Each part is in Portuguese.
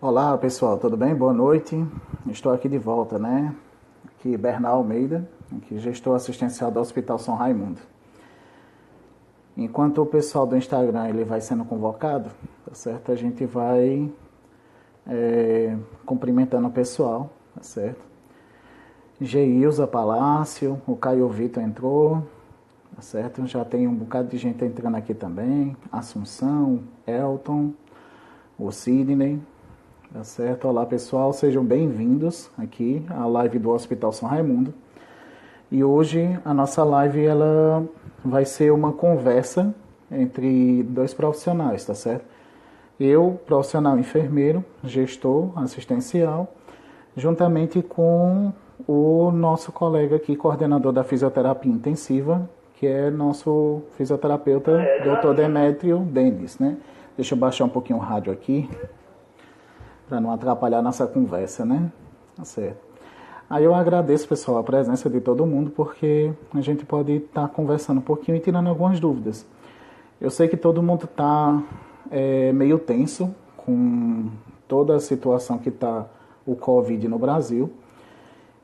Olá pessoal, tudo bem? Boa noite. Estou aqui de volta, né? Aqui Bernal Almeida, aqui gestor assistencial do Hospital São Raimundo. Enquanto o pessoal do Instagram ele vai sendo convocado, tá certo? A gente vai cumprimentando o pessoal, tá certo? Geilza Palácio, o Caio Vitor entrou, tá certo? Já tem um bocado de gente entrando aqui também. Assunção, Elton, o Sidney. Tá certo? Olá pessoal, sejam bem-vindos aqui à live do Hospital São Raimundo. E hoje a nossa live ela vai ser uma conversa entre dois profissionais, tá certo? Eu, profissional enfermeiro, gestor assistencial, juntamente com o nosso colega aqui, coordenador da fisioterapia intensiva, que é nosso fisioterapeuta, Dr. Demétrio Denis, né? Deixa eu baixar um pouquinho o rádio aqui para não atrapalhar nossa conversa, né? Tá certo. Aí eu agradeço, pessoal, a presença de todo mundo, porque a gente pode estar conversando um pouquinho e tirando algumas dúvidas. Eu sei que todo mundo está meio tenso com toda a situação que está o Covid no Brasil.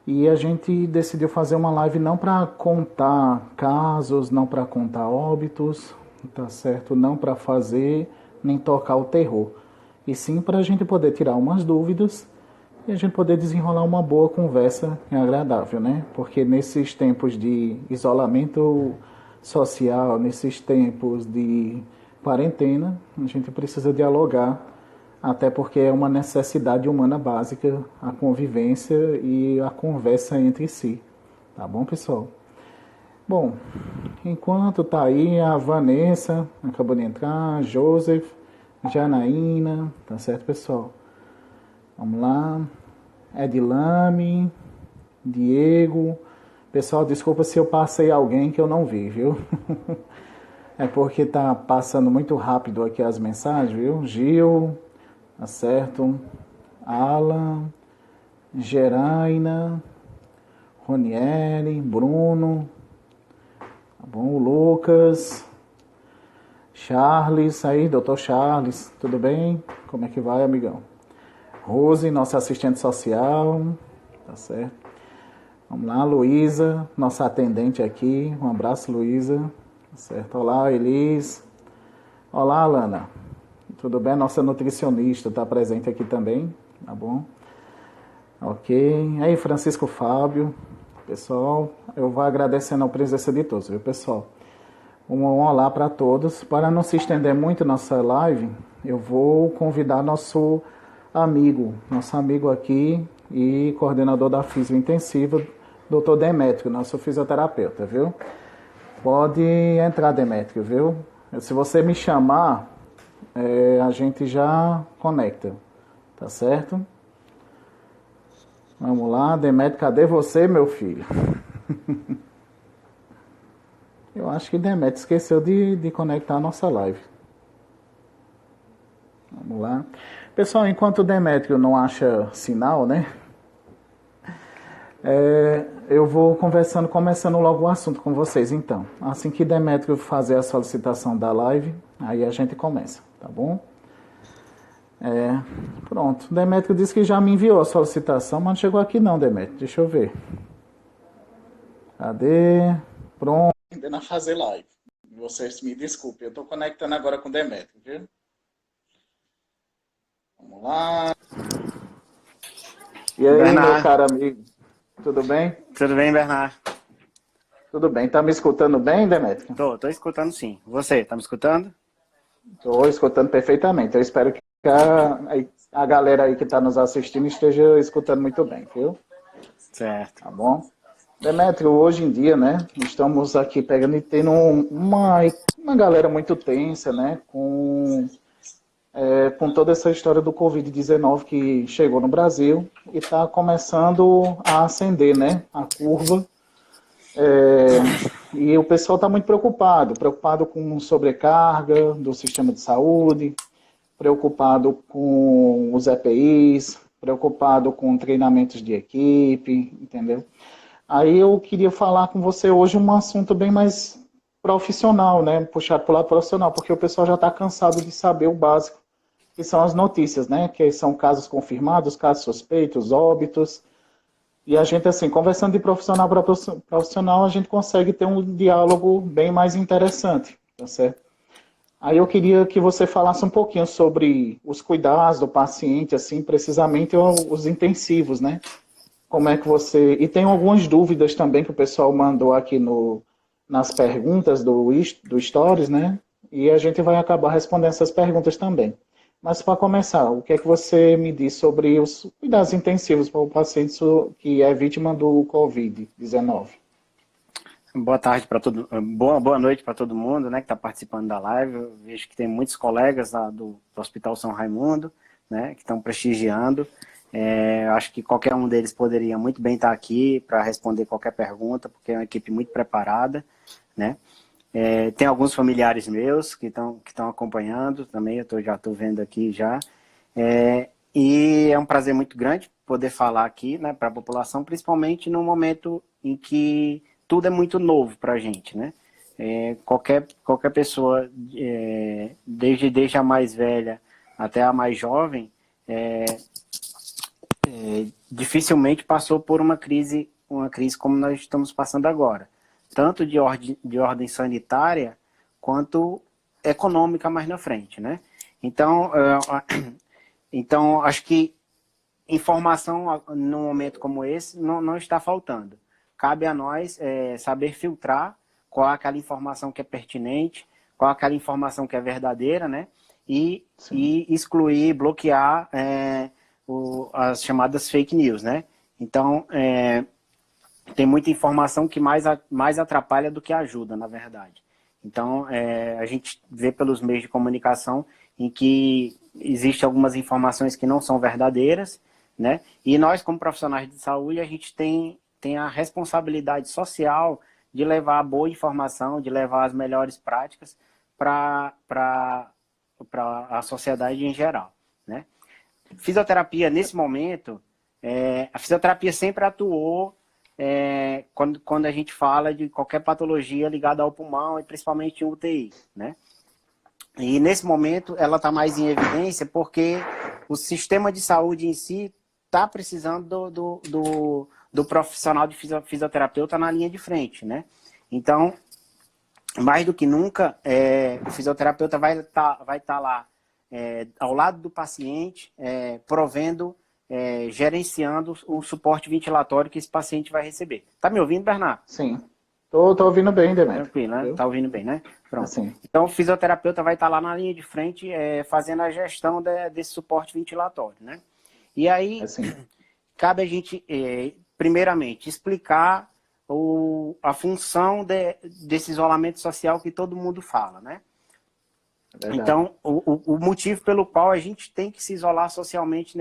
E a gente decidiu fazer uma live não para contar casos, não para contar óbitos, tá certo? Não para fazer nem tocar o terror. E sim para a gente poder tirar umas dúvidas e a gente poder desenrolar uma boa conversa agradável, né? Porque nesses tempos de isolamento social, nesses tempos de quarentena, a gente precisa dialogar, até porque é uma necessidade humana básica a convivência e a conversa entre si. Tá bom, pessoal? Bom, enquanto tá aí a Vanessa, acabou de entrar, Joseph, Janaína, tá certo, pessoal? Vamos lá. Edilame, Diego. Pessoal, desculpa se eu passei alguém que eu não vi, viu? É porque tá passando muito rápido aqui as mensagens, viu? Gil, tá certo? Alan, Geraina, Ronieri, Bruno, tá bom? O Lucas, Charles, aí, doutor Charles, tudo bem? Como é que vai, amigão? Rose, nossa assistente social, tá certo? Vamos lá, Luísa, nossa atendente aqui, um abraço, Luísa, tá certo? Olá, Elis. Olá, Alana, tudo bem? Nossa nutricionista está presente aqui também, tá bom? Ok, aí, Francisco Fábio, pessoal, eu vou agradecendo a presença de todos, viu, pessoal? Um olá para todos. Para não se estender muito nossa live, eu vou convidar nosso amigo aqui e coordenador da Fisio Intensiva, Dr. Demétrio, nosso fisioterapeuta, viu? Pode entrar, Demétrio, viu? Se você me chamar, a gente já conecta, tá certo? Vamos lá, Demétrio, cadê você, meu filho? Eu acho que Demétrio esqueceu de conectar a nossa live. Vamos lá. Pessoal, enquanto o Demétrio não acha sinal, né? Eu vou começando logo o assunto com vocês, então. Assim que Demétrio fazer a solicitação da live, aí a gente começa, tá bom? Pronto. Demétrio disse que já me enviou a solicitação, mas não chegou aqui não, Demétrio. Deixa eu ver. Cadê? Pronto. Ainda na fazer live. Vocês me desculpem, eu tô conectando agora com o Demétrio, viu? Vamos lá. E aí, meu Bernard, caro amigo, tudo bem? tudo bem, Bernard? Tudo bem, tá me escutando bem, Demétrio? Tô escutando sim. Você, tá me escutando? Estou escutando perfeitamente. Eu espero que a galera aí que está nos assistindo esteja escutando muito bem, viu? Certo. Tá bom? Demétrio, hoje em dia, né, estamos aqui pegando e tendo uma galera muito tensa, né, com toda essa história do Covid-19 que chegou no Brasil e está começando a ascender, né, a curva. E o pessoal está muito preocupado com sobrecarga do sistema de saúde, preocupado com os EPIs, preocupado com treinamentos de equipe, entendeu? Aí eu queria falar com você hoje um assunto bem mais profissional, né? Puxado para o lado profissional, porque o pessoal já está cansado de saber o básico que são as notícias, né? Que são casos confirmados, casos suspeitos, óbitos. E a gente, assim, conversando de profissional para profissional, a gente consegue ter um diálogo bem mais interessante, tá certo? Aí eu queria que você falasse um pouquinho sobre os cuidados do paciente, assim, precisamente os intensivos, né? Como é que você... E tem algumas dúvidas também que o pessoal mandou aqui nas perguntas do Stories, né? E a gente vai acabar respondendo essas perguntas também. Mas para começar, o que é que você me diz sobre os cuidados intensivos para o paciente que é vítima do Covid-19? Boa tarde para boa noite para todo mundo, né, que está participando da live. Eu vejo que tem muitos colegas do Hospital São Raimundo, né, que estão prestigiando. Eu acho que qualquer um deles poderia muito bem estar aqui para responder qualquer pergunta, porque é uma equipe muito preparada, né. Tem alguns familiares meus que estão acompanhando também, já estou vendo aqui já. E é um prazer muito grande poder falar aqui, né, para a população, principalmente no momento em que tudo é muito novo para a gente, né? Qualquer pessoa, desde a mais velha até a mais jovem, dificilmente passou por uma crise como nós estamos passando agora, tanto de ordem sanitária quanto econômica mais na frente, né? Então acho que informação num momento como esse não está faltando. Cabe a nós saber filtrar qual é aquela informação que é pertinente, qual é aquela informação que é verdadeira, né? E excluir, bloquear as chamadas fake news, né? Então, tem muita informação que mais atrapalha do que ajuda, na verdade. Então, a gente vê pelos meios de comunicação em que existem algumas informações que não são verdadeiras, né? E nós, como profissionais de saúde, a gente tem a responsabilidade social de levar a boa informação, de levar as melhores práticas para a sociedade em geral, né? Fisioterapia, nesse momento, a fisioterapia sempre atuou quando a gente fala de qualquer patologia ligada ao pulmão e principalmente em UTI, né? E nesse momento ela está mais em evidência porque o sistema de saúde em si está precisando do profissional de fisioterapeuta na linha de frente, né? Então, mais do que nunca, o fisioterapeuta vai estar lá ao lado do paciente, provendo, gerenciando o suporte ventilatório que esse paciente vai receber. Tá me ouvindo, Bernardo? Sim. Tô ouvindo bem, Demetrio. Tranquilo, né? Tá ouvindo bem, né? Pronto. Assim. Então, o fisioterapeuta vai estar lá na linha de frente, fazendo a gestão desse suporte ventilatório, né? E aí, cabe a gente, primeiramente, explicar a função desse isolamento social que todo mundo fala, né? Então, o motivo pelo qual a gente tem que se isolar socialmente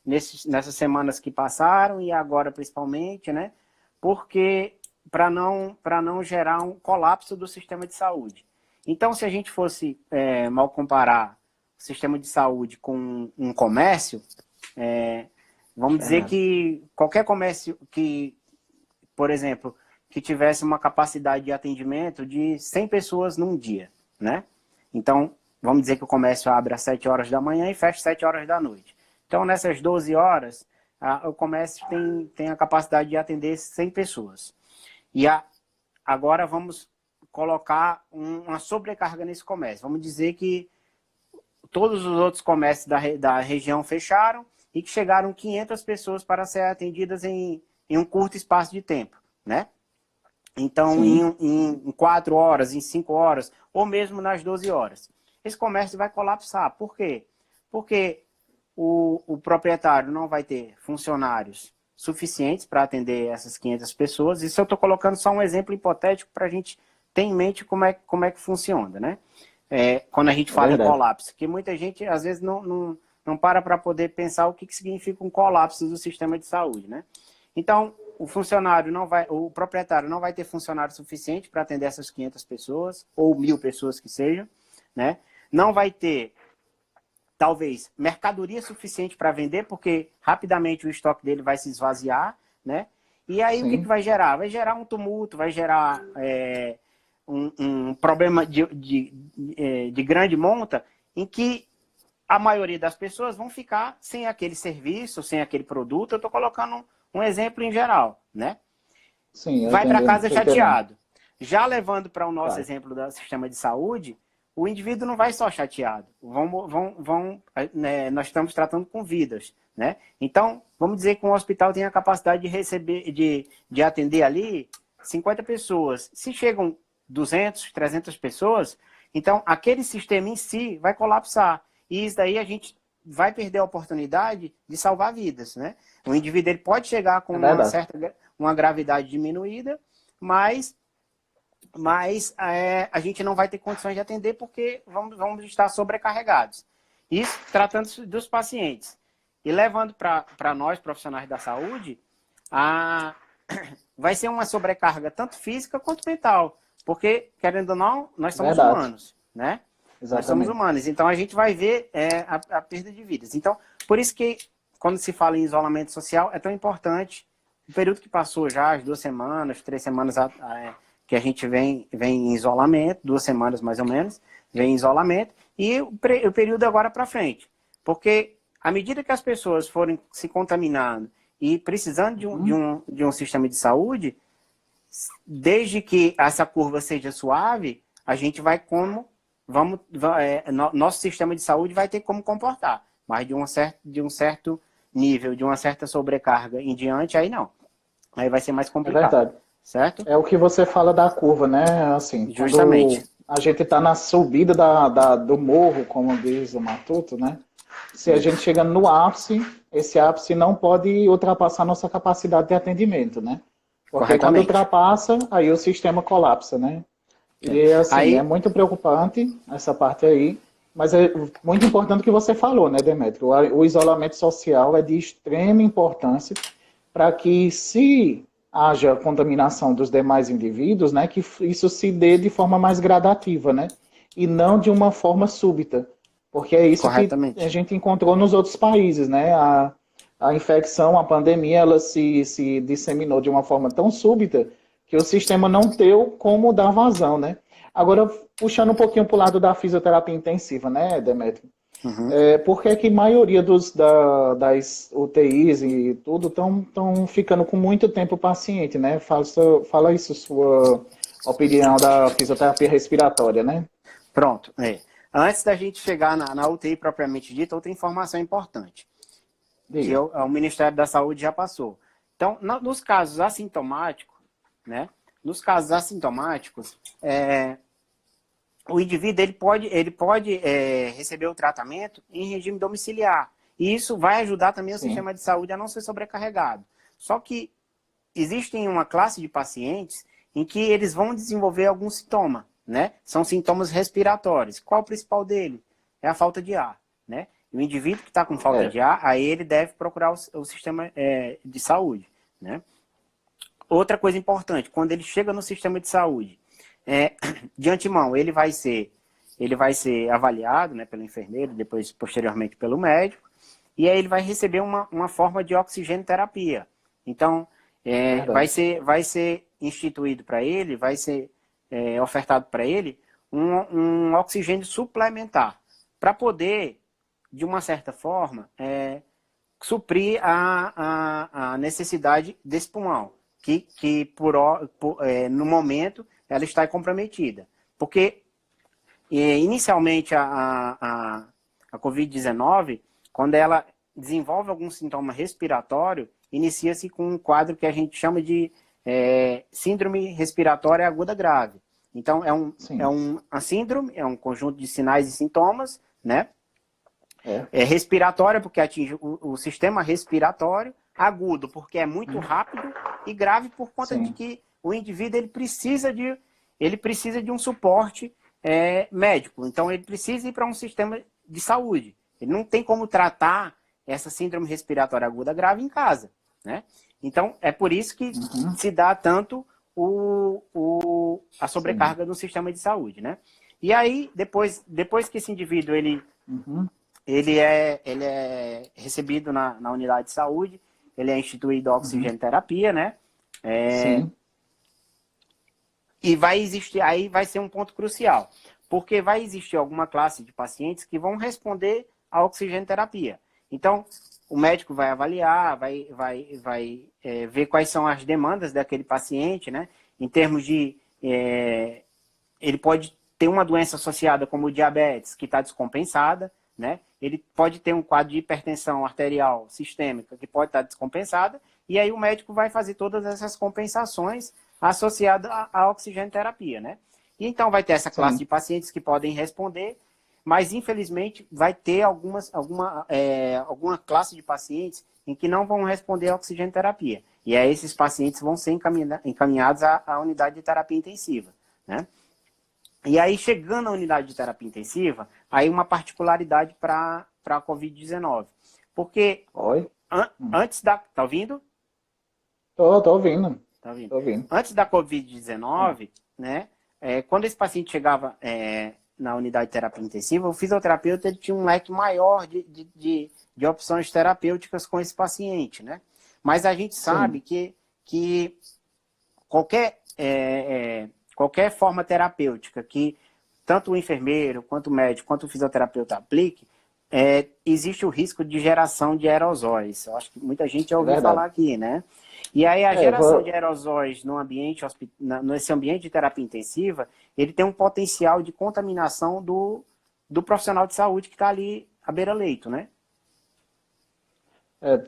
nessas semanas que passaram e agora principalmente, né? Porque para não gerar um colapso do sistema de saúde. Então, se a gente fosse mal comparar o sistema de saúde com um comércio, vamos dizer que qualquer comércio que, por exemplo, que tivesse uma capacidade de atendimento de 100 pessoas num dia, né? Então, vamos dizer que o comércio abre às 7 horas da manhã e fecha às 7 horas da noite. Então, nessas 12 horas, o comércio tem a capacidade de atender 100 pessoas. E agora vamos colocar uma sobrecarga nesse comércio. Vamos dizer que todos os outros comércios da região fecharam e que chegaram 500 pessoas para serem atendidas em um curto espaço de tempo, né? Então, em 4 horas, em 5 horas, ou mesmo nas 12 horas. Esse comércio vai colapsar. Por quê? Porque o proprietário não vai ter funcionários suficientes para atender essas 500 pessoas. Isso eu estou colocando só um exemplo hipotético para a gente ter em mente como é que funciona, né? Quando a gente fala em colapso, que muita gente às vezes não para poder pensar o que significa um colapso do sistema de saúde, né? Então, o proprietário não vai ter funcionário suficiente para atender essas 500 pessoas, ou 1.000 pessoas que sejam, né? Não vai ter, talvez, mercadoria suficiente para vender, porque rapidamente o estoque dele vai se esvaziar, né? E aí o que vai gerar? Vai gerar um tumulto, vai gerar um problema de grande monta, em que a maioria das pessoas vão ficar sem aquele serviço, sem aquele produto. Eu estou colocando um exemplo em geral, né? Sim, Vai para casa chateado. entendendo. Já levando para o nosso Vai. exemplo do sistema de saúde, o indivíduo não vai só chateado. Né, nós estamos tratando com vidas, né? Então, vamos dizer que um hospital tem a capacidade de receber, de atender ali 50 pessoas. Se chegam 200, 300 pessoas, então aquele sistema em si vai colapsar. E isso daí a gente vai perder a oportunidade de salvar vidas, né? O indivíduo ele pode chegar com uma gravidade diminuída, mas a gente não vai ter condições de atender porque vamos estar sobrecarregados. Isso tratando dos pacientes. E levando para nós, profissionais da saúde, vai ser uma sobrecarga tanto física quanto mental. Porque, querendo ou não, nós somos humanos, né? Exatamente. Nós somos humanos. Então, a gente vai ver a perda de vidas. Então, por isso que, quando se fala em isolamento social, é tão importante o período que passou já, as 2 semanas, 3 semanas que a gente vem em isolamento, 2 semanas mais ou menos, vem em isolamento, e o período agora para frente. Porque, à medida que as pessoas forem se contaminando e precisando de um sistema de saúde, desde que essa curva seja suave, a gente vai nosso sistema de saúde vai ter como comportar. Mas de um certo nível, de uma certa sobrecarga em diante, aí não. Aí vai ser mais complicado. É verdade. Certo? É o que você fala da curva, né? Assim, justamente. A gente está na subida do morro, como diz o Matuto, né? Se a gente chega no ápice, esse ápice não pode ultrapassar nossa capacidade de atendimento, né? Porque quando ultrapassa, aí o sistema colapsa, né? E assim, é muito preocupante essa parte aí, mas é muito importante o que você falou, né, Demetrio? O isolamento social é de extrema importância para que, se haja contaminação dos demais indivíduos, né, que isso se dê de forma mais gradativa, né? E não de uma forma súbita. Porque é isso que a gente encontrou nos outros países, né? A infecção, a pandemia, ela se disseminou de uma forma tão súbita que o sistema não deu como dar vazão, né? Agora, puxando um pouquinho para o lado da fisioterapia intensiva, né, Demetrio? Por que a maioria das UTIs e tudo estão ficando com muito tempo o paciente, né? Fala isso, sua opinião da fisioterapia respiratória, né? Pronto. Antes da gente chegar na UTI propriamente dita, outra informação importante. Que o Ministério da Saúde já passou. Então, nos casos assintomáticos, né? Nos casos assintomáticos, o indivíduo ele pode receber o tratamento em regime domiciliar. E isso vai ajudar também o sistema de saúde a não ser sobrecarregado. Só que existem uma classe de pacientes em que eles vão desenvolver algum sintoma, né? São sintomas respiratórios. Qual o principal dele? É a falta de ar, né? O indivíduo que está com falta de ar, aí ele deve procurar o sistema de saúde, né? Outra coisa importante, quando ele chega no sistema de saúde, de antemão, ele vai ser avaliado, né, pelo enfermeiro, depois, posteriormente, pelo médico, e aí ele vai receber uma forma de oxigenoterapia. Então, vai ser instituído para ele, vai ser ofertado para ele um oxigênio suplementar, para poder, de uma certa forma, suprir a necessidade desse pulmão, que no momento ela está comprometida. Porque, inicialmente, a Covid-19, quando ela desenvolve algum sintoma respiratório, inicia-se com um quadro que a gente chama de síndrome respiratória aguda grave. Então, a síndrome, é um conjunto de sinais e sintomas, né? Respiratória, porque atinge o sistema respiratório, agudo, porque é muito rápido, e grave por conta de que o indivíduo ele precisa de um suporte médico. Então, ele precisa ir para um sistema de saúde. Ele não tem como tratar essa síndrome respiratória aguda grave em casa, né? Então, é por isso que se dá tanto a sobrecarga do sistema de saúde, né? E aí, depois que esse indivíduo ele é recebido na unidade de saúde, ele é instituído a oxigenoterapia, né? E aí vai ser um ponto crucial, porque vai existir alguma classe de pacientes que vão responder a oxigenoterapia. Então, o médico vai avaliar, vai ver quais são as demandas daquele paciente, né? Em termos de... ele pode ter uma doença associada como o diabetes, que está descompensada, né? Ele pode ter um quadro de hipertensão arterial sistêmica, que pode estar descompensada, e aí o médico vai fazer todas essas compensações associadas à oxigenoterapia, né? E então vai ter essa classe de pacientes que podem responder, mas infelizmente vai ter alguma classe de pacientes em que não vão responder à oxigenoterapia. E aí esses pacientes vão ser encaminhados à unidade de terapia intensiva, né? E aí, chegando à unidade de terapia intensiva, aí uma particularidade para a Covid-19. Porque antes da... Tá ouvindo? Tô ouvindo. Tá ouvindo? Tô ouvindo. Antes da Covid-19, né, quando esse paciente chegava na unidade de terapia intensiva, o fisioterapeuta ele tinha um leque maior de opções terapêuticas com esse paciente, né? Mas a gente sabe que qualquer forma terapêutica que tanto o enfermeiro, quanto o médico, quanto o fisioterapeuta aplique, existe o risco de geração de aerosóis. Eu acho que muita gente já ouviu falar aqui, né? E aí a geração de aerosóis nesse ambiente de terapia intensiva, ele tem um potencial de contaminação do profissional de saúde que está ali à beira-leito, né?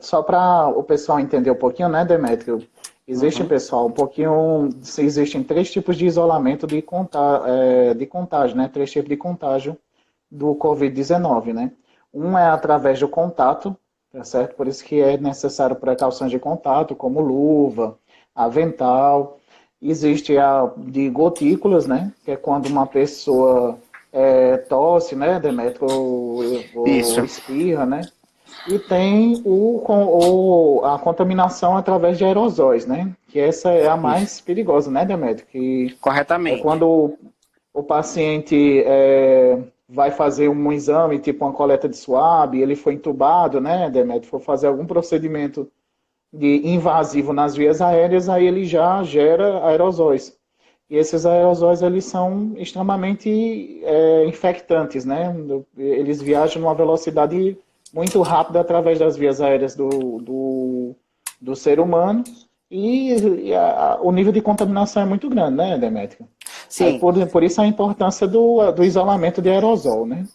Só para o pessoal entender um pouquinho, né, Demétrio? Existe, pessoal, existem 3 tipos de isolamento de contágio, né? 3 tipos de contágio do Covid-19, né? Um é através do contato, tá certo? Por isso que é necessário precauções de contato, como luva, avental. Existe a de gotículas, né? Que é quando uma pessoa tosse, né, Demétrio, ou espirra, né? E tem a contaminação através de aerosóis, né? Que essa é a mais perigosa, né, Demétrio? Corretamente. É quando o paciente vai fazer um exame, tipo uma coleta de suave, ele foi entubado, né, Demétrio? For fazer algum procedimento invasivo nas vias aéreas, aí ele já gera aerosóis. E esses aerosóis, eles são extremamente infectantes, né? Eles viajam numa velocidade muito rápida através das vias aéreas do ser humano e o nível de contaminação é muito grande, né, Demétrio? Sim. Por isso a importância do isolamento de aerosol, né?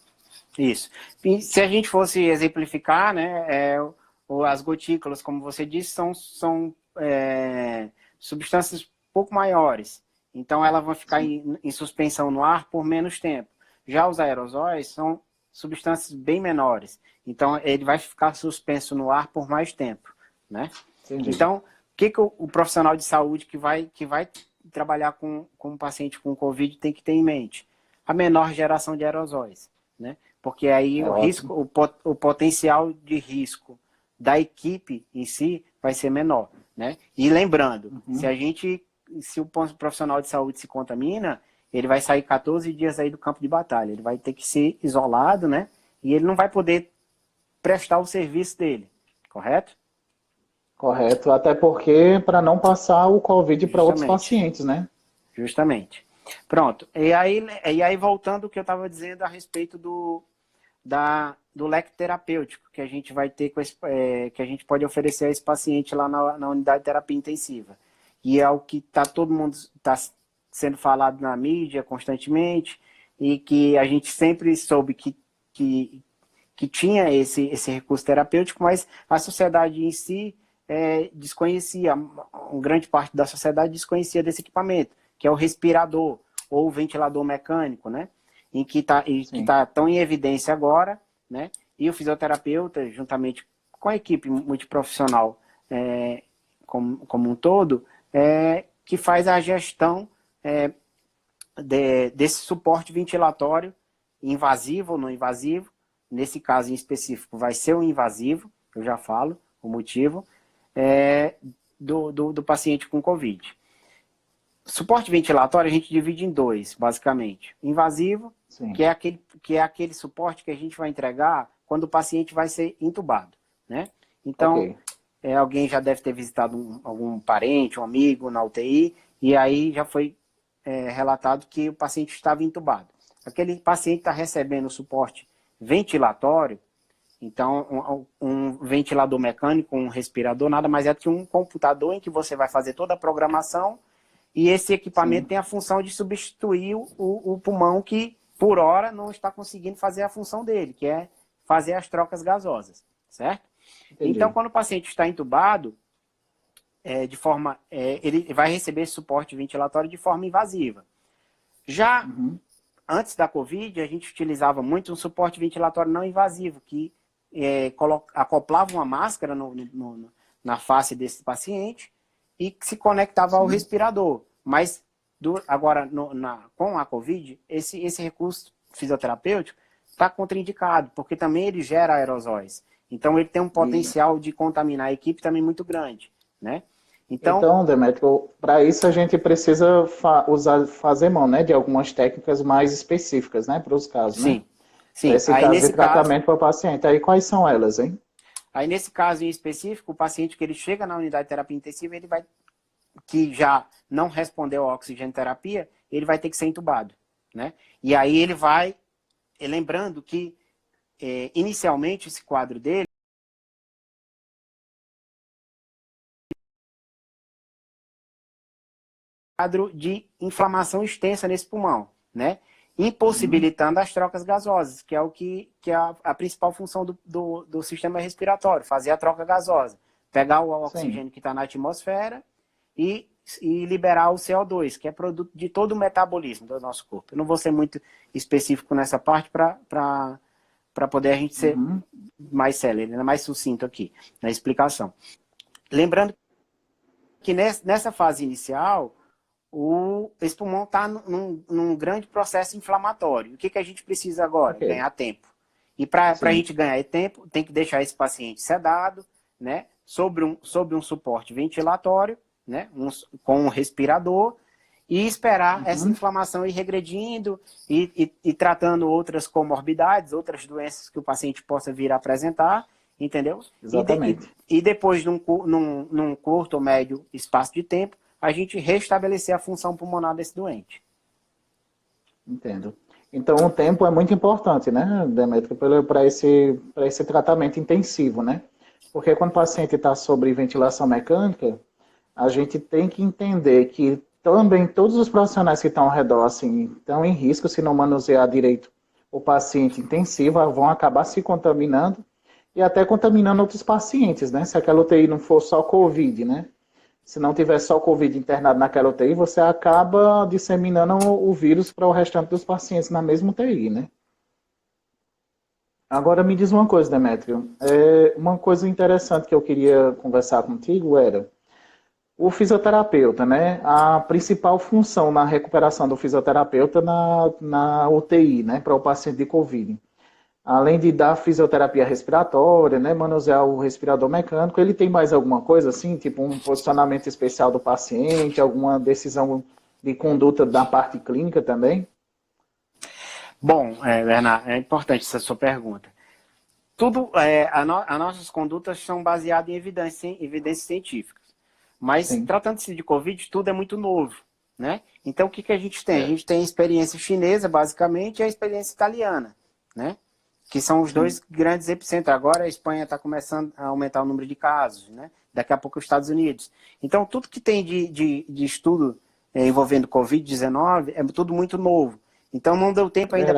Isso. E se a gente fosse exemplificar, né, as gotículas, como você disse, são substâncias um pouco maiores. Então, elas vão ficar em suspensão no ar por menos tempo. Já os aerosóis são substâncias bem menores. Então, ele vai ficar suspenso no ar por mais tempo, né? Entendi. Então, o que o profissional de saúde que vai trabalhar com um paciente com Covid tem que ter em mente? A menor geração de aerosóis, né? Porque aí o potencial de risco da equipe em si vai ser menor, né? E lembrando, se o profissional de saúde se contamina, ele vai sair 14 dias aí do campo de batalha. Ele vai ter que ser isolado, né? E ele não vai poder prestar o serviço dele, correto? Correto, até porque para não passar o Covid para outros pacientes, né? Justamente. Pronto. E aí voltando ao que eu estava dizendo a respeito do leque terapêutico que a gente vai ter, que a gente pode oferecer a esse paciente lá na unidade de terapia intensiva. E é o que todo mundo está sendo falado na mídia constantemente e que a gente sempre soube que tinha esse recurso terapêutico, mas a sociedade em si desconhecia, uma grande parte da sociedade desconhecia desse equipamento, que é o respirador ou o ventilador mecânico, né? Em que está tão em evidência agora, né? E o fisioterapeuta, juntamente com a equipe multiprofissional como um todo, que faz a gestão desse suporte ventilatório invasivo ou não invasivo. Nesse caso em específico vai ser um invasivo, eu já falo o motivo, do paciente com Covid. Suporte ventilatório a gente divide em 2, basicamente. Invasivo, que é aquele suporte que a gente vai entregar quando o paciente vai ser entubado, né? Então, alguém já deve ter visitado algum parente, um amigo na UTI, e aí já foi relatado que o paciente estava entubado. Aquele paciente está recebendo suporte ventilatório, Então, um ventilador mecânico, um respirador, nada mais é do que um computador em que você vai fazer toda a programação e esse equipamento tem a função de substituir o pulmão que, por hora, não está conseguindo fazer a função dele, que é fazer as trocas gasosas, certo? Entendi. Então, quando o paciente está entubado, ele vai receber esse suporte ventilatório de forma invasiva. Já antes da Covid, a gente utilizava muito um suporte ventilatório não invasivo, que acoplava uma máscara na face desse paciente e que se conectava ao respirador. Mas agora, com a Covid, esse recurso fisioterapêutico está contraindicado, porque também ele gera aerosóis. Então, ele tem um potencial de contaminar a equipe também muito grande, né? Então, Demetrio, para isso a gente precisa fazer mão, né, de algumas técnicas mais específicas, né, para os casos, né? Sim. Esse aí, caso de tratamento para o paciente. Aí quais são elas, hein? Aí, nesse caso em específico, o paciente que ele chega na unidade de terapia intensiva, que já não respondeu à oxigenoterapia, ele vai ter que ser entubado, né? E aí ele vai, lembrando que inicialmente esse quadro dele quadro de inflamação extensa nesse pulmão, né? Impossibilitando as trocas gasosas, que é que é a principal função do sistema respiratório, fazer a troca gasosa, pegar o oxigênio que está na atmosfera e liberar o CO2, que é produto de todo o metabolismo do nosso corpo. Eu não vou ser muito específico nessa parte para poder a gente ser mais célere, mais sucinto aqui na explicação. Lembrando que nessa fase inicial, esse pulmão está num grande processo inflamatório. O que a gente precisa agora? Ganhar tempo. E para a gente ganhar tempo, tem que deixar esse paciente sedado, né, sobre um suporte ventilatório, né, com um respirador, e esperar essa inflamação ir regredindo e tratando outras comorbidades, outras doenças que o paciente possa vir a apresentar, entendeu? Exatamente. E depois, num curto ou médio espaço de tempo, a gente restabelecer a função pulmonar desse doente. Entendo. Então, o tempo é muito importante, né, Demetrio, para esse tratamento intensivo, né? Porque quando o paciente está sobre ventilação mecânica, a gente tem que entender que também todos os profissionais que estão ao redor, assim, estão em risco se não manusear direito o paciente intensivo, vão acabar se contaminando e até contaminando outros pacientes, né? Se aquela UTI não for só COVID, né? Se não tiver só Covid internado naquela UTI, você acaba disseminando o vírus para o restante dos pacientes na mesma UTI, né? Agora me diz uma coisa, Demetrio. Uma coisa interessante que eu queria conversar contigo era o fisioterapeuta, né? A principal função na recuperação do fisioterapeuta na UTI, né? Para o paciente de Covid. Além de dar fisioterapia respiratória, né, manusear o respirador mecânico, ele tem mais alguma coisa assim, tipo um posicionamento especial do paciente, alguma decisão de conduta da parte clínica também? Bom, Bernardo, é importante essa sua pergunta. As nossas condutas são baseadas em evidências científicas. Mas, tratando-se de Covid, tudo é muito novo, né? Então, o que a gente tem? A gente tem a experiência chinesa, basicamente, e a experiência italiana, né? Que são os dois grandes epicentros. Agora a Espanha está começando a aumentar o número de casos, né? Daqui a pouco os Estados Unidos. Então, tudo que tem de estudo envolvendo Covid-19 é tudo muito novo. Então, não deu tempo ainda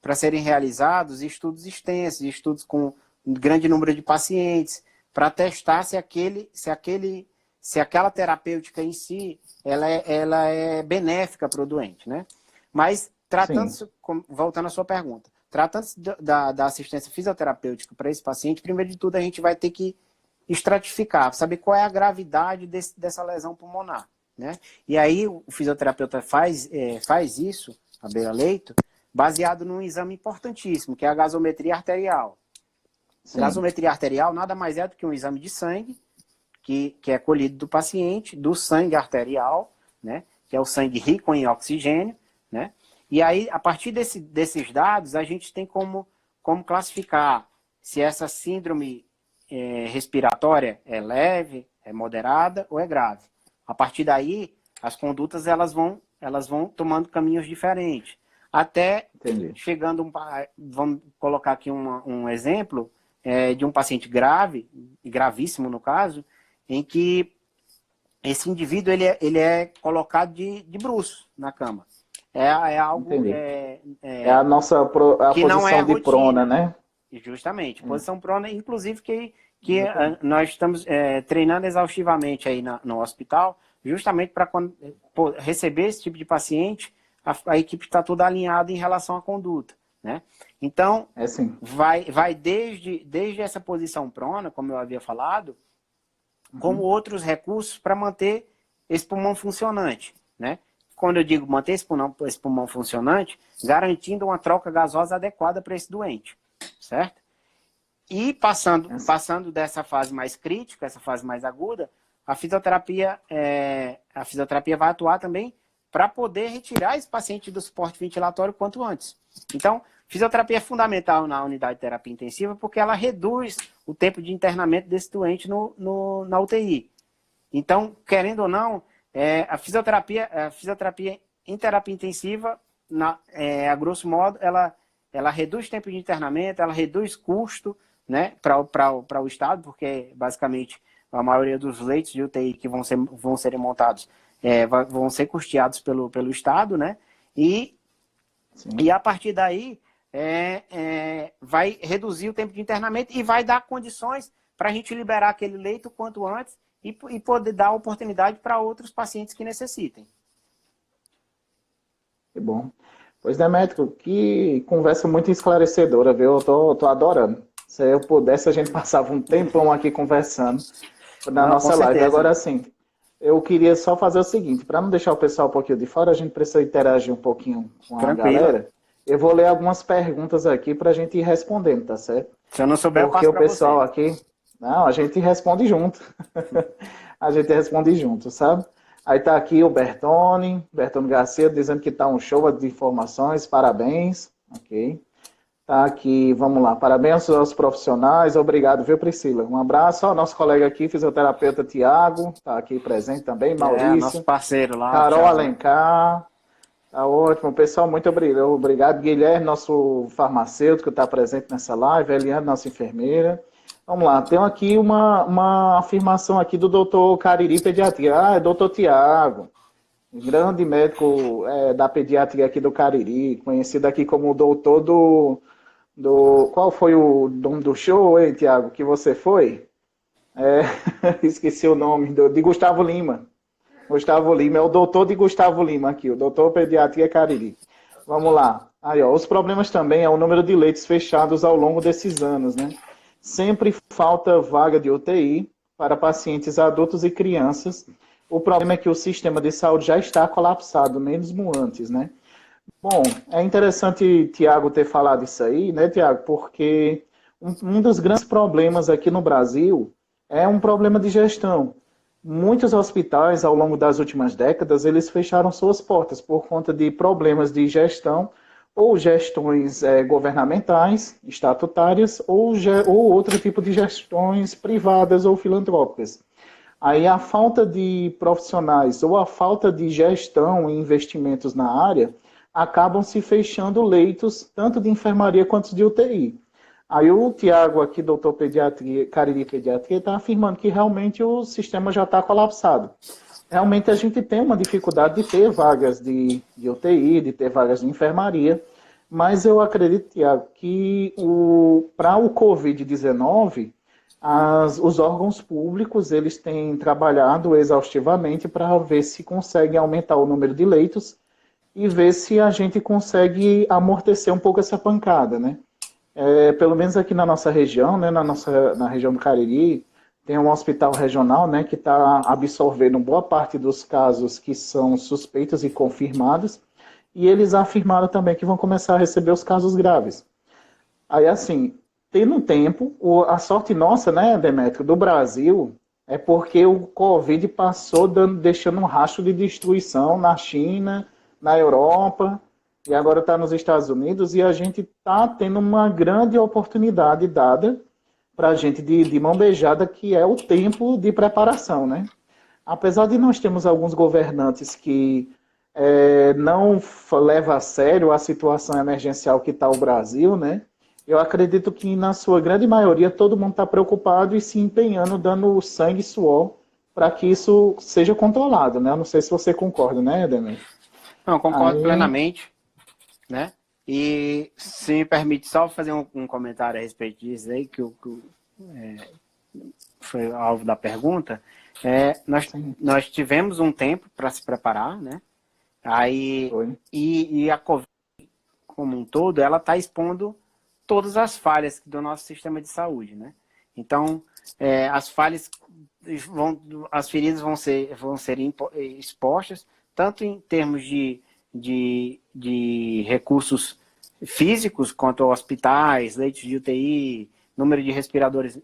para serem realizados estudos extensos, estudos com um grande número de pacientes, para testar se aquela terapêutica em si ela é benéfica para o doente, né? Mas tratando-se, voltando à sua pergunta, tratando-se da assistência fisioterapêutica para esse paciente, primeiro de tudo a gente vai ter que estratificar, saber qual é a gravidade dessa lesão pulmonar, né? E aí o fisioterapeuta faz isso, a beira-leito, baseado num exame importantíssimo, que é a gasometria arterial. A gasometria arterial nada mais é do que um exame de sangue, que é colhido do paciente, do sangue arterial, né? Que é o sangue rico em oxigênio, né? E aí, a partir desses dados, a gente tem como classificar se essa síndrome respiratória é leve, é moderada ou é grave. A partir daí, as condutas elas vão tomando caminhos diferentes, até Entendi. chegando, vamos colocar aqui um exemplo de um paciente grave, gravíssimo no caso, em que esse indivíduo ele é colocado de bruços na cama. É algo é a nossa a que não é posição de prona, né? Justamente, posição prona, inclusive que nós estamos treinando exaustivamente aí no hospital, justamente para receber esse tipo de paciente, a equipe está toda alinhada em relação à conduta, né? Então, vai desde essa posição prona, como eu havia falado, como outros recursos para manter esse pulmão funcionante, né? Quando eu digo manter esse pulmão funcionante, garantindo uma troca gasosa adequada para esse doente, certo? E passando dessa fase mais crítica, essa fase mais aguda, a fisioterapia vai atuar também para poder retirar esse paciente do suporte ventilatório quanto antes. Então, fisioterapia é fundamental na unidade de terapia intensiva porque ela reduz o tempo de internamento desse doente na UTI. Então, querendo ou não, a fisioterapia em terapia intensiva, a grosso modo, ela reduz o tempo de internamento, ela reduz custo, né, para o Estado, porque basicamente a maioria dos leitos de UTI que vão serem montados vão ser custeados pelo Estado, né? E a partir daí vai reduzir o tempo de internamento e vai dar condições para a gente liberar aquele leito quanto antes e poder dar oportunidade para outros pacientes que necessitem. Que bom. Pois, Demétrio, que conversa muito esclarecedora, viu? Eu tô adorando. Se eu pudesse, a gente passava um tempão aqui conversando na nossa live. Agora, sim, eu queria só fazer o seguinte, para não deixar o pessoal um pouquinho de fora, a gente precisa interagir um pouquinho com a galera. Eu vou ler algumas perguntas aqui para a gente ir respondendo, tá certo? Se eu não souber, porque eu passo o pessoal aqui... Não, a gente responde junto. A gente responde junto, sabe? Aí tá aqui o Bertone Garcia, dizendo que tá um show de informações, parabéns. Ok. Tá aqui, vamos lá, parabéns aos profissionais, obrigado, viu, Priscila? Um abraço ao nosso colega aqui, fisioterapeuta Tiago, tá aqui presente também, Maurício. Nosso parceiro lá. Carol Alencar, tá ótimo, pessoal, muito obrigado. Guilherme, nosso farmacêutico, tá presente nessa live, Eliane, nossa enfermeira. Vamos lá, tem aqui uma afirmação aqui do doutor Cariri Pediatria. É doutor Tiago, grande médico da pediatria aqui do Cariri, conhecido aqui como o doutor qual foi o nome do show, hein, Tiago, que você foi? Esqueci o nome, de Gustavo Lima. Gustavo Lima, é o doutor de Gustavo Lima aqui, o doutor Pediatria Cariri. Vamos lá. Aí, ó, os problemas também é o número de leitos fechados ao longo desses anos, né? Sempre falta vaga de UTI para pacientes adultos e crianças. O problema é que o sistema de saúde já está colapsado, mesmo antes, né? Bom, é interessante Tiago ter falado isso aí, né, Tiago? Porque um dos grandes problemas aqui no Brasil é um problema de gestão. Muitos hospitais, ao longo das últimas décadas, eles fecharam suas portas por conta de problemas de gestão, ou gestões governamentais, estatutárias, ou outro tipo de gestões privadas ou filantrópicas. Aí a falta de profissionais ou a falta de gestão e investimentos na área acabam se fechando leitos, tanto de enfermaria quanto de UTI. Aí o Tiago aqui, doutor Cariri Pediatria, está afirmando que realmente o sistema já está colapsado. Realmente a gente tem uma dificuldade de ter vagas de UTI, de ter vagas de enfermaria, mas eu acredito, Tiago, que para o Covid-19, os órgãos públicos eles têm trabalhado exaustivamente para ver se conseguem aumentar o número de leitos e ver se a gente consegue amortecer um pouco essa pancada, né? Pelo menos aqui na nossa região, né, na região do Cariri, tem um hospital regional, né, que está absorvendo boa parte dos casos que são suspeitos e confirmados, e eles afirmaram também que vão começar a receber os casos graves. Aí, assim, tendo tempo, a sorte nossa, né, Demétrio, do Brasil, é porque o Covid passou deixando um rastro de destruição na China, na Europa, e agora está nos Estados Unidos, e a gente está tendo uma grande oportunidade dada para a gente de mão beijada, que é o tempo de preparação, né? Apesar de nós termos alguns governantes que não leva a sério a situação emergencial que está o Brasil, né? Eu acredito que, na sua grande maioria, todo mundo está preocupado e se empenhando, dando sangue e suor para que isso seja controlado, né? Eu não sei se você concorda, né, Edemir? Não, concordo Aí, plenamente, né? E se me permite só fazer um comentário a respeito disso aí, foi alvo da pergunta, sim, nós tivemos um tempo para se preparar, né? Aí, foi. e a Covid como um todo, ela está expondo todas as falhas do nosso sistema de saúde, né? Então, as falhas as feridas vão ser expostas, tanto em termos de recursos físicos, quanto hospitais, leitos de UTI, número de respiradores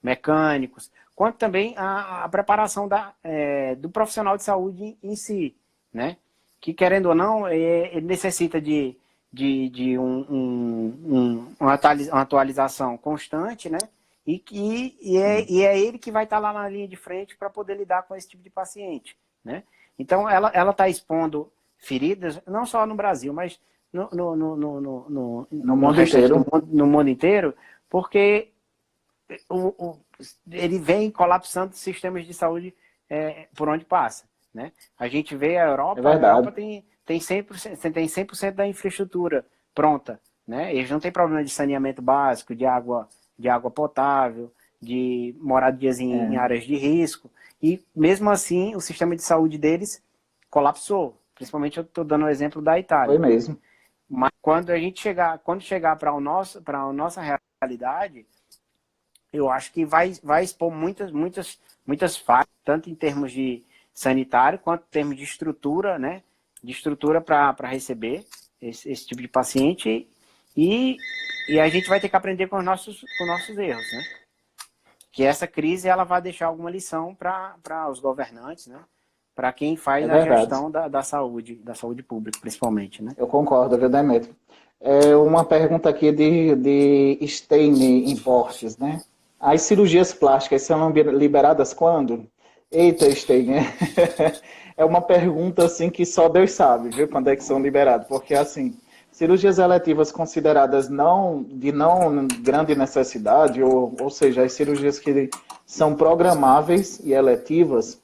mecânicos, quanto também a preparação do profissional de saúde em si, né? Que, querendo ou não, ele necessita de uma atualização constante, né? E é ele que vai estar lá na linha de frente para poder lidar com esse tipo de paciente, né? Então, ela está expondo feridas, não só no Brasil, mas No no mundo restante inteiro. no mundo inteiro, porque ele vem colapsando sistemas de saúde por onde passa, né? A gente vê É A verdade. Europa tem 100% da infraestrutura pronta, né? Eles não têm problema de saneamento básico, de água potável, de moradias em É, áreas de risco, e mesmo assim o sistema de saúde deles colapsou. Principalmente eu estou dando o exemplo da foi Itália. mesmo. Mas quando chegar para a nossa realidade, eu acho que vai expor muitas falhas, tanto em termos de sanitário, quanto em termos de estrutura, né? De estrutura para receber esse tipo de paciente. E, e a gente vai ter que aprender com com nossos erros, né? Que essa crise ela vai deixar alguma lição para os governantes, né? Para quem É faz a verdade. gestão da saúde pública, principalmente, né? Eu concordo, viu, Demetrio? Uma pergunta aqui de Steine Importes, né? As cirurgias plásticas são liberadas quando? Eita, Steine, é uma pergunta assim que só Deus sabe, viu, quando é que são liberadas, porque assim, cirurgias eletivas consideradas de não grande necessidade, ou seja, as cirurgias que são programáveis e eletivas,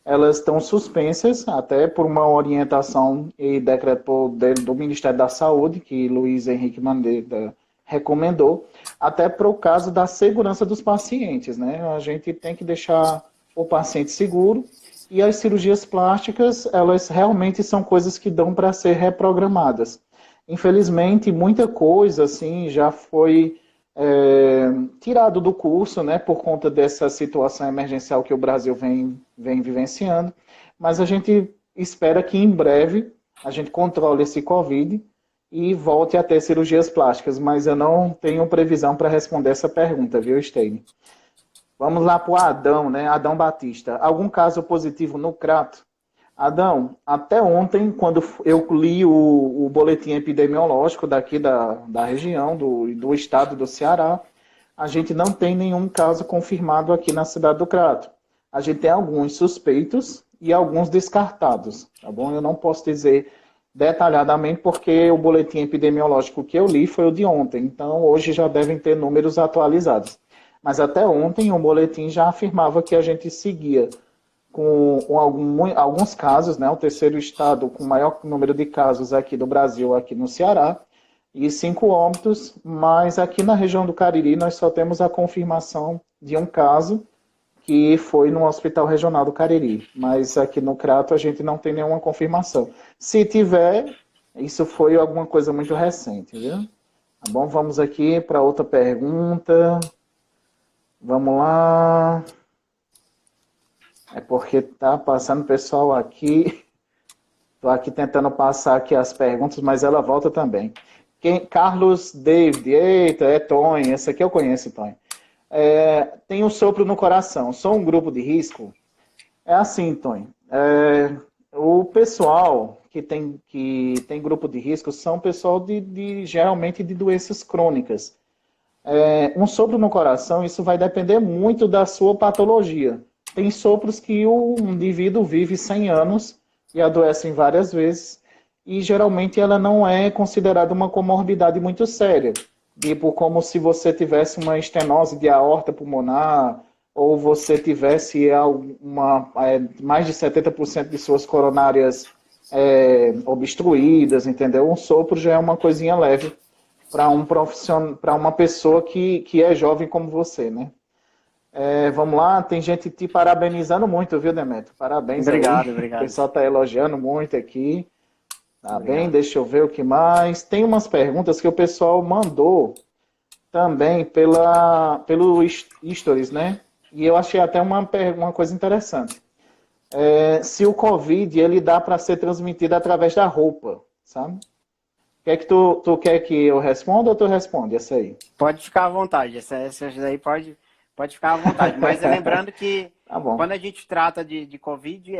elas estão suspensas até por uma orientação e decreto do Ministério da Saúde, que Luiz Henrique Mandetta recomendou, até para o caso da segurança dos pacientes, né? A gente tem que deixar o paciente seguro e as cirurgias plásticas, elas realmente são coisas que dão para ser reprogramadas. Infelizmente, muita coisa assim já foi tirado do curso, né, por conta dessa situação emergencial que o Brasil vem vivenciando, mas a gente espera que em breve a gente controle esse Covid e volte a ter cirurgias plásticas, mas eu não tenho previsão para responder essa pergunta, viu, Steine? Vamos lá para o Adão, né? Adão Batista. Algum caso positivo no Crato? Adão, até ontem, quando eu li o boletim epidemiológico daqui da região, do estado do Ceará, a gente não tem nenhum caso confirmado aqui na cidade do Crato. A gente tem alguns suspeitos e alguns descartados, tá bom? Eu não posso dizer detalhadamente porque o boletim epidemiológico que eu li foi o de ontem, então hoje já devem ter números atualizados. Mas até ontem o boletim já afirmava que a gente seguia com alguns casos, né, o terceiro estado com o maior número de casos aqui do Brasil, aqui no Ceará, e 5 óbitos, mas aqui na região do Cariri nós só temos a confirmação de um caso que foi no Hospital Regional do Cariri, mas aqui no Crato a gente não tem nenhuma confirmação. Se tiver, isso foi alguma coisa muito recente, viu? Tá bom, vamos aqui para outra pergunta. Vamos lá. É porque tá passando pessoal aqui. Estou aqui tentando passar aqui as perguntas, mas ela volta também. Carlos David, eita, é Tonho, esse aqui eu conheço, Tonho. Tem um sopro no coração, sou um grupo de risco? É assim, Tonho. O pessoal que tem grupo de risco são pessoal geralmente de doenças crônicas. Um sopro no coração, isso vai depender muito da sua patologia. Tem sopros que o indivíduo vive 100 anos e adoecem várias vezes, e geralmente ela não é considerada uma comorbidade muito séria, tipo como se você tivesse uma estenose de aorta pulmonar, ou você tivesse mais de 70% de suas coronárias obstruídas, entendeu? Um sopro já é uma coisinha leve para um profissional, para uma pessoa que é jovem como você, né? Vamos lá, tem gente te parabenizando muito, viu, Demetrio? Parabéns aí. Obrigado, O obrigado. pessoal está elogiando muito aqui. Tá bem? Obrigado. Deixa eu ver o que mais. Tem umas perguntas que o pessoal mandou também pelo Stories, né? E eu achei até uma coisa interessante. Se o Covid ele dá para ser transmitido através da roupa, sabe? Quer que tu quer que eu responda ou tu responde essa aí? Pode ficar à vontade, essa daí pode ficar à vontade. Mas lembrando que Tá bom. quando a gente trata de Covid,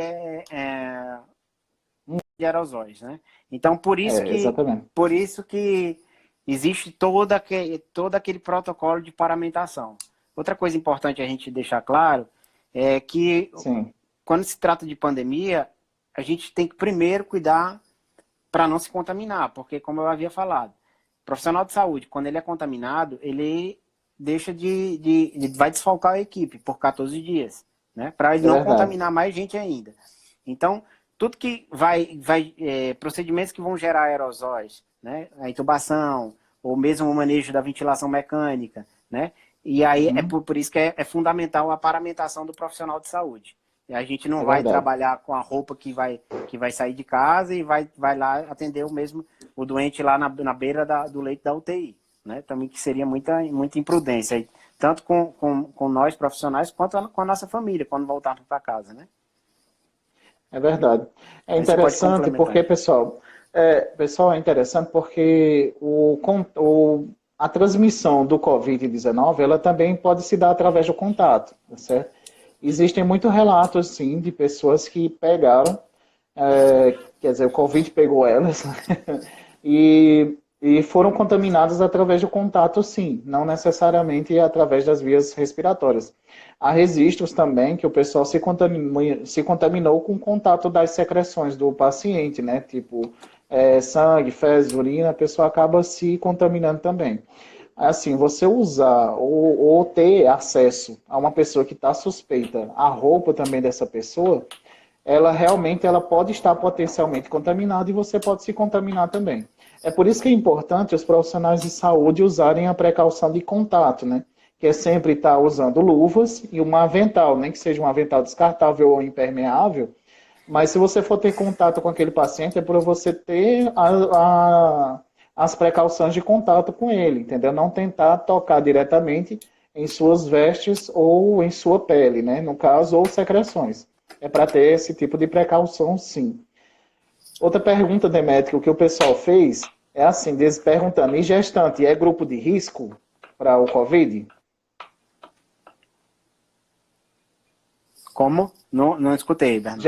de aerosóis, né? Então, Exatamente. por isso que existe todo aquele protocolo de paramentação. Outra coisa importante a gente deixar claro é que Sim. quando se trata de pandemia, a gente tem que primeiro cuidar para não se contaminar, porque, como eu havia falado, o profissional de saúde, quando ele é contaminado, ele deixa vai desfalcar a equipe por 14 dias, né? Para ele É não verdade. contaminar mais gente ainda. Então, tudo que procedimentos que vão gerar aerosóis, né? A intubação, ou mesmo o manejo da ventilação mecânica, né? E aí por isso que é fundamental a paramentação do profissional de saúde. E a gente não É vai verdade. trabalhar com a roupa que vai sair de casa e vai lá atender o doente lá na beira do leito da UTI. Né? Também que seria muita imprudência, tanto com nós profissionais, quanto com a nossa família, quando voltarmos para casa. Né? É verdade. É Aí você pode interessante complementar. porque, pessoal, é interessante porque a transmissão do Covid-19, ela também pode se dar através do contato, tá certo? Existem muitos relatos, sim, de pessoas que pegaram, quer dizer, o Covid pegou elas, e foram contaminadas através do contato, sim, não necessariamente através das vias respiratórias. Há registros também que o pessoal se contaminou com o contato das secreções do paciente, né? Tipo, sangue, fezes, urina, a pessoa acaba se contaminando também. Assim, você usar ou ter acesso a uma pessoa que está suspeita, a roupa também dessa pessoa, ela pode estar potencialmente contaminada e você pode se contaminar também. É por isso que é importante os profissionais de saúde usarem a precaução de contato, né? Que é sempre estar usando luvas e um avental, nem que seja um avental descartável ou impermeável, mas se você for ter contato com aquele paciente, é para você ter as precauções de contato com ele, entendeu? Não tentar tocar diretamente em suas vestes ou em sua pele, né? No caso, ou secreções. É para ter esse tipo de precaução, sim. Outra pergunta, Demétrio, que o pessoal fez é assim, perguntando, e gestante é grupo de risco para o Covid? Como? Não escutei, Bernardo.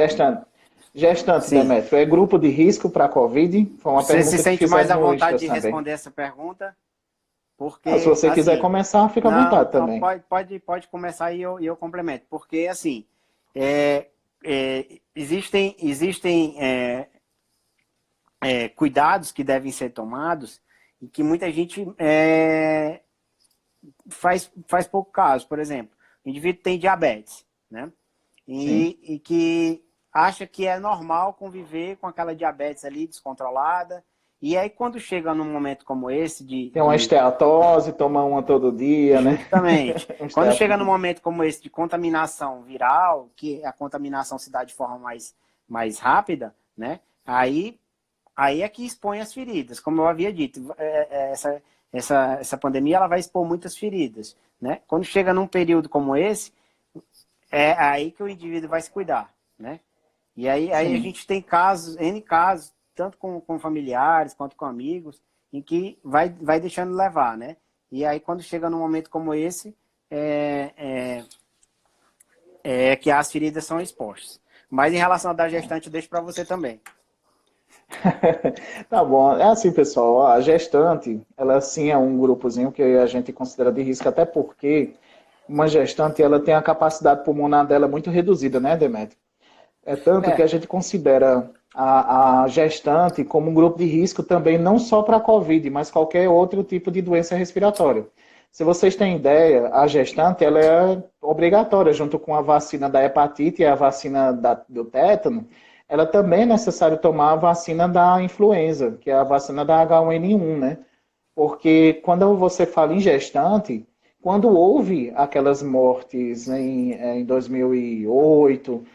Gestante, Sim. Demétrio, é grupo de risco para a Covid? Foi uma Você se pergunta que sente mais fizeram à no vontade Istas de também. responder essa pergunta? Se Porque, você quiser assim, começar, fica à não, vontade também. pode começar e eu complemento. Porque, assim, existem cuidados que devem ser tomados e que muita gente faz pouco caso. Por exemplo, o indivíduo tem diabetes, né? Sim. E que acha que é normal conviver com aquela diabetes ali descontrolada. E aí, quando chega num momento como esse Tem uma esteatose, toma uma todo dia, né? Justamente. Quando chega num momento como esse de contaminação viral, que a contaminação se dá de forma mais rápida, né? Aí é que expõe as feridas. Como eu havia dito, essa pandemia ela vai expor muitas feridas, né? Quando chega num período como esse, é aí que o indivíduo vai se cuidar, né? E aí a Sim. gente tem N casos, tanto com familiares quanto com amigos, em que vai deixando levar, né? E aí quando chega num momento como esse, que as feridas são expostas. Mas em relação à da gestante, eu deixo para você também. Tá bom. É assim, pessoal, a gestante, ela sim é um grupozinho que a gente considera de risco, até porque uma gestante, ela tem a capacidade pulmonar dela muito reduzida, né, Demetrio? É tanto que a gente considera a gestante como um grupo de risco também, não só para a Covid, mas qualquer outro tipo de doença respiratória. Se vocês têm ideia, a gestante ela é obrigatória, junto com a vacina da hepatite e a vacina do tétano, ela também é necessário tomar a vacina da influenza, que é a vacina da H1N1, né? Porque quando você fala em gestante, quando houve aquelas mortes em 2008,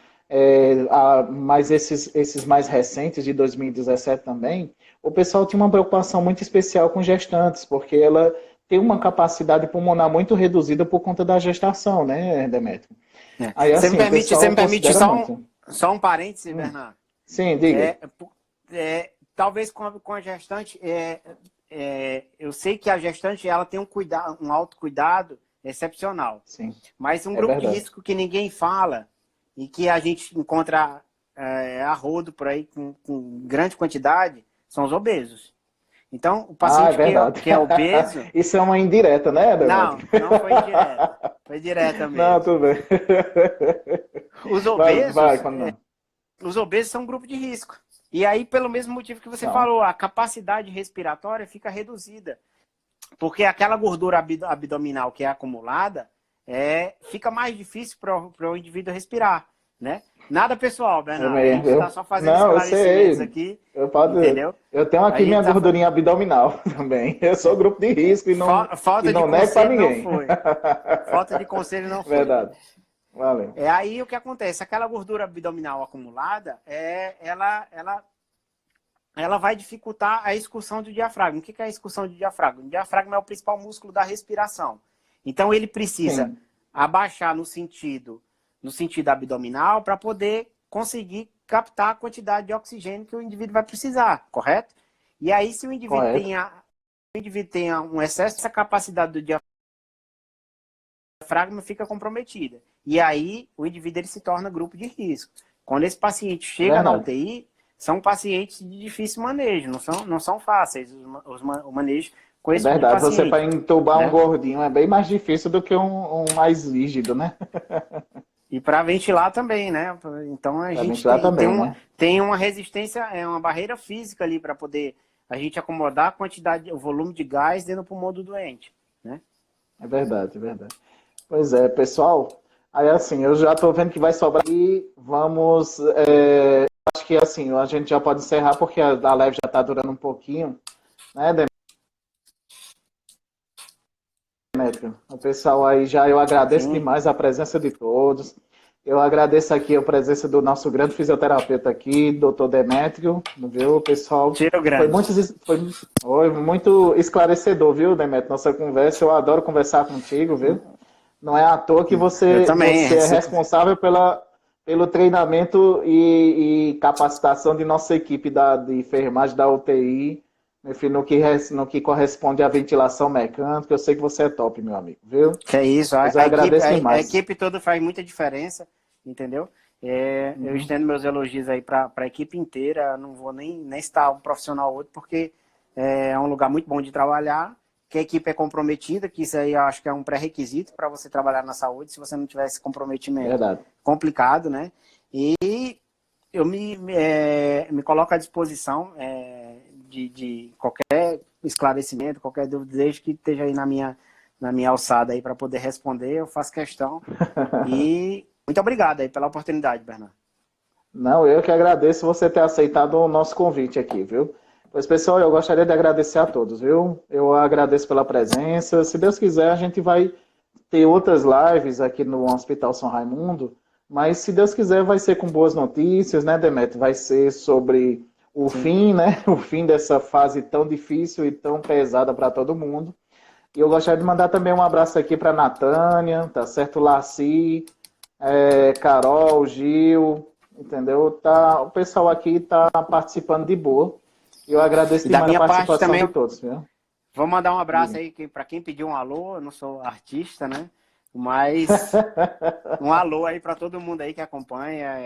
mas esses mais recentes, de 2017 também, o pessoal tinha uma preocupação muito especial com gestantes, porque ela tem uma capacidade pulmonar muito reduzida por conta da gestação, né, Demetrio? Aí, Você me assim, o permite, pessoal considera muito. só um parêntese, Bernardo? Sim, diga. Talvez com a gestante, eu sei que a gestante ela tem um autocuidado excepcional. Sim, Mas um é grupo de verdade. risco que ninguém fala e que a gente encontra a rodo por aí com grande quantidade são os obesos. Então, o Ah, é paciente verdade. que é obeso... Isso é uma indireta, né, Não, Demetrio? não foi indireta. Foi direta Não, mesmo. tudo bem. Os Vai, obesos, quando não. os obesos são um grupo de risco. E aí, pelo mesmo motivo que você São. falou, a capacidade respiratória fica reduzida. Porque aquela gordura abdominal que é acumulada, fica mais difícil para o indivíduo respirar, né? Nada pessoal, Bernardo. A gente está só fazendo Não, eu esclarecimentos sei. aqui, Eu, posso, entendeu? eu tenho A aqui gente minha gordurinha abdominal também. Eu sou grupo de risco e Falta de não nego para conselho não ninguém. foi. Falta de conselho não foi. Verdade. Valeu. Aí o que acontece? Aquela gordura abdominal acumulada, ela vai dificultar a excursão do diafragma. O que é a excursão do diafragma? O diafragma é o principal músculo da respiração. Então ele precisa Sim. abaixar no sentido abdominal para poder conseguir captar a quantidade de oxigênio que o indivíduo vai precisar, correto? E aí, se o indivíduo tenha um excesso, essa capacidade do diafragma fica comprometida. E aí, o indivíduo ele se torna grupo de risco. Quando esse paciente chega na UTI, são pacientes de difícil manejo, não são fáceis o manejo com esse tipo de paciente. Você para entubar um gordinho é bem mais difícil do que um mais rígido, né? E para ventilar também, né? Então a gente tem uma resistência, uma barreira física ali para poder a gente acomodar a quantidade, o volume de gás dentro do pulmão do doente, né? É verdade, é verdade. Pois é, pessoal. Aí assim, eu já estou vendo que vai sobrar e vamos. Acho que assim, a gente já pode encerrar porque a live já está durando um pouquinho, né, Demetrio? O pessoal aí eu agradeço demais a presença de todos. Eu agradeço aqui a presença do nosso grande fisioterapeuta aqui, doutor Demetrio, viu, pessoal? Foi muito esclarecedor, viu, Demetrio? Nossa conversa, eu adoro conversar contigo, viu? Não é à toa que você é responsável pelo treinamento e capacitação de nossa equipe de enfermagem da UTI, enfim, no que corresponde à ventilação mecânica. Eu sei que você é top, meu amigo, viu? É isso, agradeço demais. A equipe toda faz muita diferença, entendeu? Eu estendo meus elogios aí para a equipe inteira, não vou nem estar um profissional ou outro, porque é um lugar muito bom de trabalhar, que a equipe é comprometida, que isso aí eu acho que é um pré-requisito para você trabalhar na saúde, se você não tiver esse comprometimento, complicado, né? E eu me coloco à disposição de qualquer esclarecimento, qualquer dúvida, desde que esteja aí na minha alçada aí para poder responder, eu faço questão. E muito obrigado aí pela oportunidade, Bernardo. Não, eu que agradeço você ter aceitado o nosso convite aqui, viu? Pois, pessoal, eu gostaria de agradecer a todos, viu? Eu agradeço pela presença. Se Deus quiser, a gente vai ter outras lives aqui no Hospital São Raimundo, mas se Deus quiser, vai ser com boas notícias, né, Demetrio? Vai ser sobre o fim, né? O fim dessa fase tão difícil e tão pesada para todo mundo. E eu gostaria de mandar também um abraço aqui para Natânia, tá certo? Laci, Carol, Gil, entendeu? O pessoal aqui está participando de boa. E eu agradeço demais a participação de todos, viu? Vou mandar um abraço aí para quem pediu um alô. Eu não sou artista, né? Mas um alô aí para todo mundo aí que acompanha.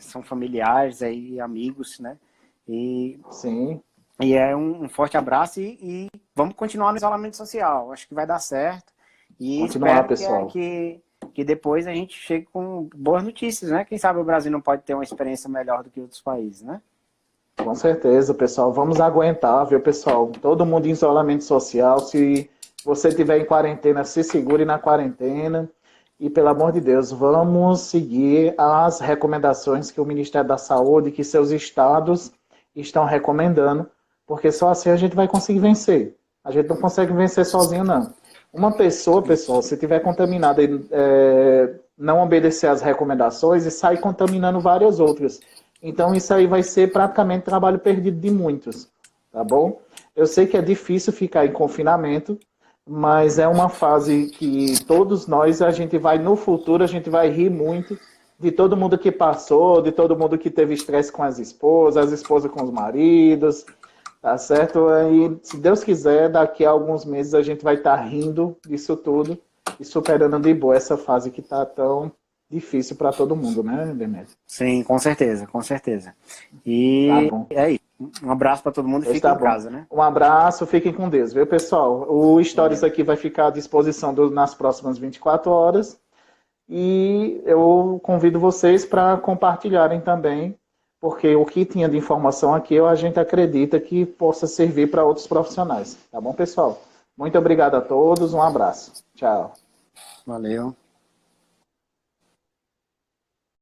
São familiares aí, amigos, né? Sim. E um forte abraço e vamos continuar no isolamento social. Acho que vai dar certo. E continuar, espero pessoal. Que que depois a gente chegue com boas notícias, né? Quem sabe o Brasil não pode ter uma experiência melhor do que outros países, né? Com certeza, pessoal. Vamos aguentar, viu, pessoal? Todo mundo em isolamento social. Se você estiver em quarentena, se segure na quarentena. E, pelo amor de Deus, vamos seguir as recomendações que o Ministério da Saúde, que seus estados estão recomendando, porque só assim a gente vai conseguir vencer. A gente não consegue vencer sozinho, não. Uma pessoa, pessoal, se estiver contaminada e não obedecer às recomendações e sair contaminando várias outras. Então, isso aí vai ser praticamente trabalho perdido de muitos, tá bom? Eu sei que é difícil ficar em confinamento, mas é uma fase que todos nós, a gente vai, no futuro, a gente vai rir muito de todo mundo que passou, de todo mundo que teve estresse com as esposas com os maridos, tá certo? E, se Deus quiser, daqui a alguns meses a gente vai estar rindo disso tudo e superando de boa essa fase que está tão difícil para todo mundo, né, Demetrio? Sim, com certeza, com certeza. E tá bom. É isso. Um abraço para todo mundo e fiquem em casa, né? Um abraço, fiquem com Deus, viu, pessoal? O Stories aqui vai ficar à disposição nas próximas 24 horas. E eu convido vocês para compartilharem também, porque o que tinha de informação aqui, a gente acredita que possa servir para outros profissionais. Tá bom, pessoal? Muito obrigado a todos, um abraço. Tchau. Valeu.